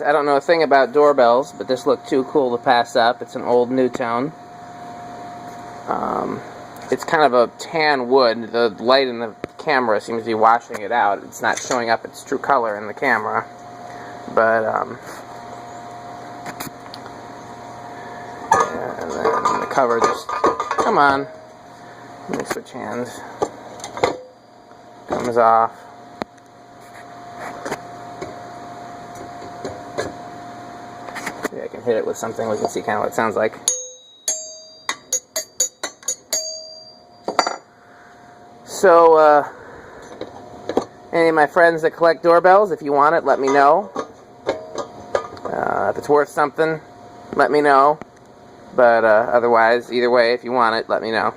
I don't know a thing about doorbells, but this looked too cool to pass up. It's an old Nutone. It's kind of a tan wood. The light in the camera seems to be washing it out. It's not showing up its true color in the camera. But, and then the cover just, come on, let me switch hands, comes off. Maybe I can hit it with something, we can see kind of what it sounds like. So, any of my friends that collect doorbells, if you want it, let me know. If it's worth something, let me know. But otherwise, either way, if you want it, let me know.